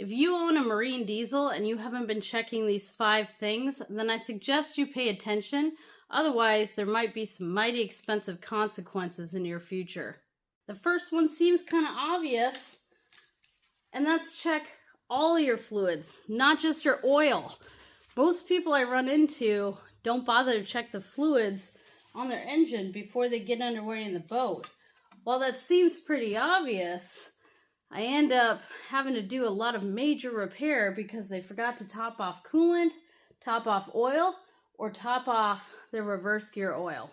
If you own a marine diesel and you haven't been checking these 5 things, then I suggest you pay attention. Otherwise, there might be some mighty expensive consequences in your future. The first one seems kind of obvious, and that's check all your fluids, not just your oil. Most people I run into don't bother to check the fluids on their engine before they get underway in the boat. While that seems pretty obvious, I end up having to do a lot of major repair because they forgot to top off coolant, top off oil, or top off their reverse gear oil.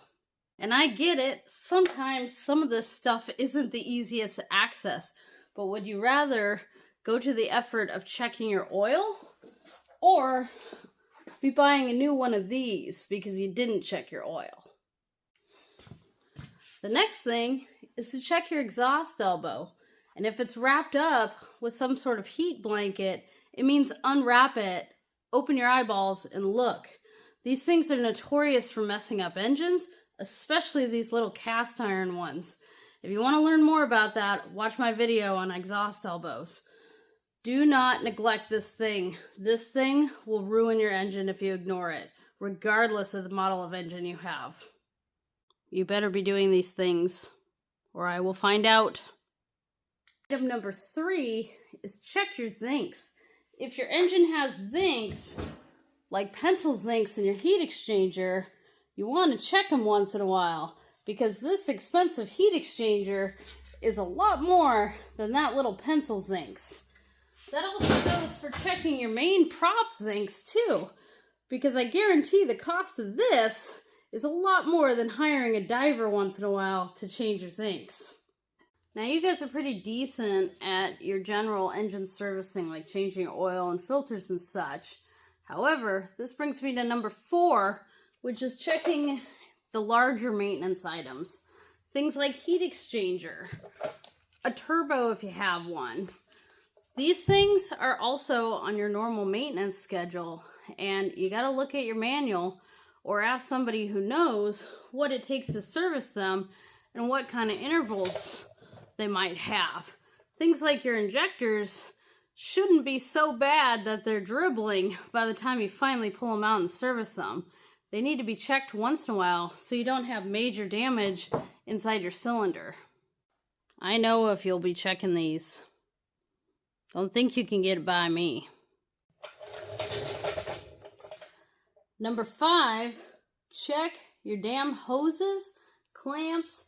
And I get it, sometimes some of this stuff isn't the easiest to access, but would you rather go to the effort of checking your oil or be buying a new one of these because you didn't check your oil? The next thing is to check your exhaust elbow. And if it's wrapped up with some sort of heat blanket, it means unwrap it, open your eyeballs, and look. These things are notorious for messing up engines, especially these little cast iron ones. If you want to learn more about that, watch my video on exhaust elbows. Do not neglect this thing. This thing will ruin your engine if you ignore it, regardless of the model of engine you have. You better be doing these things, or I will find out. Item number 3 is check your zincs. If your engine has zincs, like pencil zincs in your heat exchanger, you want to check them once in a while, because this expensive heat exchanger is a lot more than that little pencil zincs. That also goes for checking your main prop zincs too, because I guarantee the cost of this is a lot more than hiring a diver once in a while to change your zincs. Now you guys are pretty decent at your general engine servicing, like changing your oil and filters and such. However, this brings me to number 4, which is checking the larger maintenance items. Things like heat exchanger, a turbo if you have one. These things are also on your normal maintenance schedule, and you gotta look at your manual or ask somebody who knows what it takes to service them and what kind of intervals they might have. Things like your injectors shouldn't be so bad that they're dribbling by the time you finally pull them out and service them. They need to be checked once in a while so you don't have major damage inside your cylinder. I know if you'll be checking these. Don't think you can get it by me. Number 5, check your damn hoses, clamps,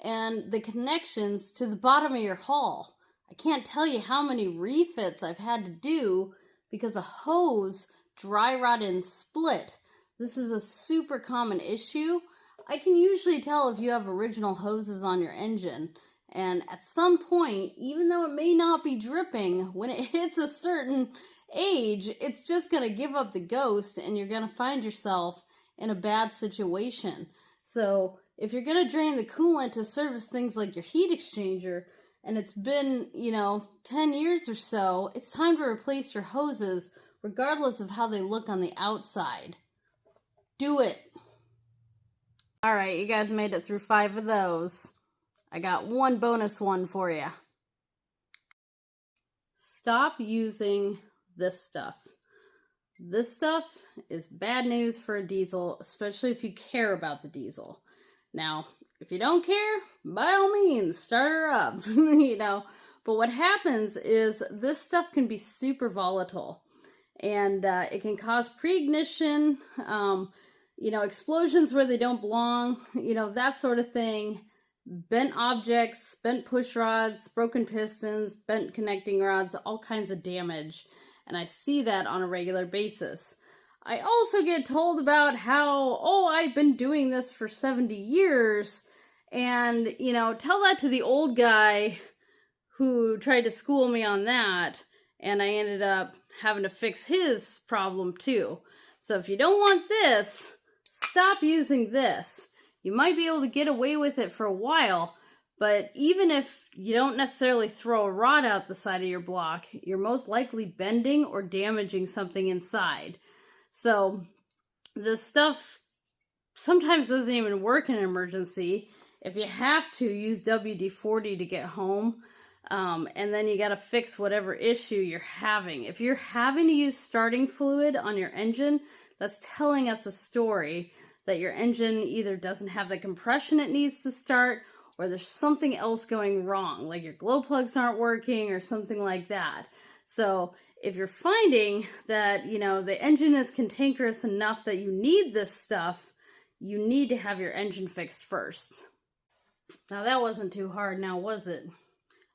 and the connections to the bottom of your hull. I can't tell you how many refits I've had to do because a hose dry rotted and split. This is a super common issue. I can usually tell if you have original hoses on your engine, and at some point, even though it may not be dripping, when it hits a certain age, it's just going to give up the ghost and you're going to find yourself in a bad situation. So if you're going to drain the coolant to service things like your heat exchanger, and it's been, 10 years or so, it's time to replace your hoses, regardless of how they look on the outside. Do it. Alright, you guys made it through 5 of those. I got one bonus one for you. Stop using this stuff. This stuff is bad news for a diesel, especially if you care about the diesel. Now, if you don't care, by all means, start her up, But what happens is this stuff can be super volatile, and it can cause pre-ignition, explosions where they don't belong, that sort of thing. Bent objects, bent push rods, broken pistons, bent connecting rods, all kinds of damage. And I see that on a regular basis. I also get told about how, I've been doing this for 70 years. And, tell that to the old guy who tried to school me on that. And I ended up having to fix his problem too. So if you don't want this, stop using this. You might be able to get away with it for a while, but even if you don't necessarily throw a rod out the side of your block, you're most likely bending or damaging something inside. So this stuff sometimes doesn't even work in an emergency. If you have to, use WD-40 to get home. And then you got to fix whatever issue you're having. If you're having to use starting fluid on your engine, that's telling us a story that your engine either doesn't have the compression it needs to start, or there's something else going wrong, like your glow plugs aren't working or something like that. So if you're finding that, the engine is cantankerous enough that you need this stuff, you need to have your engine fixed first. Now that wasn't too hard now, was it?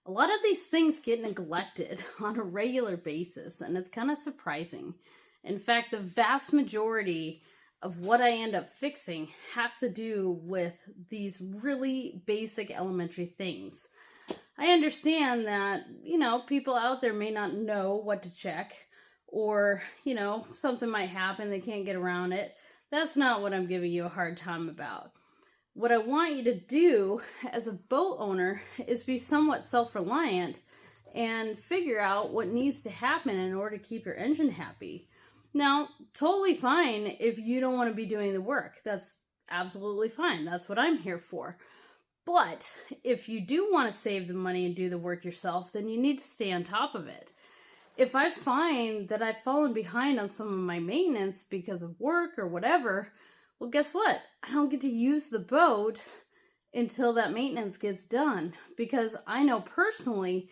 A lot of these things get neglected on a regular basis, and it's kind of surprising. In fact, the vast majority of what I end up fixing has to do with these really basic elementary things. I understand that, people out there may not know what to check, or, something might happen, they can't get around it. That's not what I'm giving you a hard time about. What I want you to do as a boat owner is be somewhat self-reliant and figure out what needs to happen in order to keep your engine happy. Now, totally fine if you don't want to be doing the work. That's absolutely fine. That's what I'm here for. But if you do want to save the money and do the work yourself, then you need to stay on top of it. If I find that I've fallen behind on some of my maintenance because of work or whatever, well, guess what? I don't get to use the boat until that maintenance gets done, because I know personally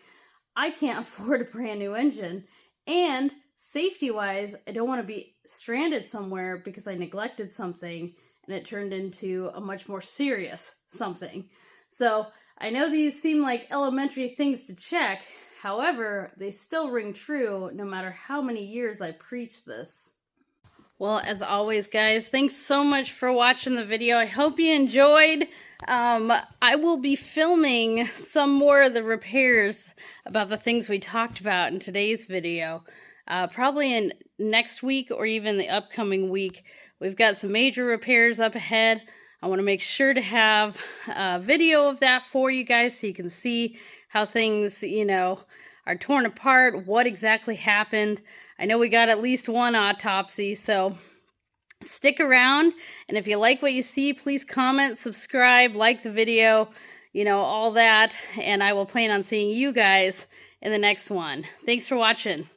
I can't afford a brand new engine, and safety-wise, I don't want to be stranded somewhere because I neglected something and it turned into a much more serious something. So I know these seem like elementary things to check, however, they still ring true no matter how many years I preach this. Well, as always, guys, thanks so much for watching the video. I hope you enjoyed. I will be filming some more of the repairs about the things we talked about in today's video. Probably in next week or even the upcoming week. We've got some major repairs up ahead. I want to make sure to have a video of that for you guys so you can see how things, are torn apart, what exactly happened. I know we got at least one autopsy, so stick around. And if you like what you see, please comment, subscribe, like the video, all that. And I will plan on seeing you guys in the next one. Thanks for watching.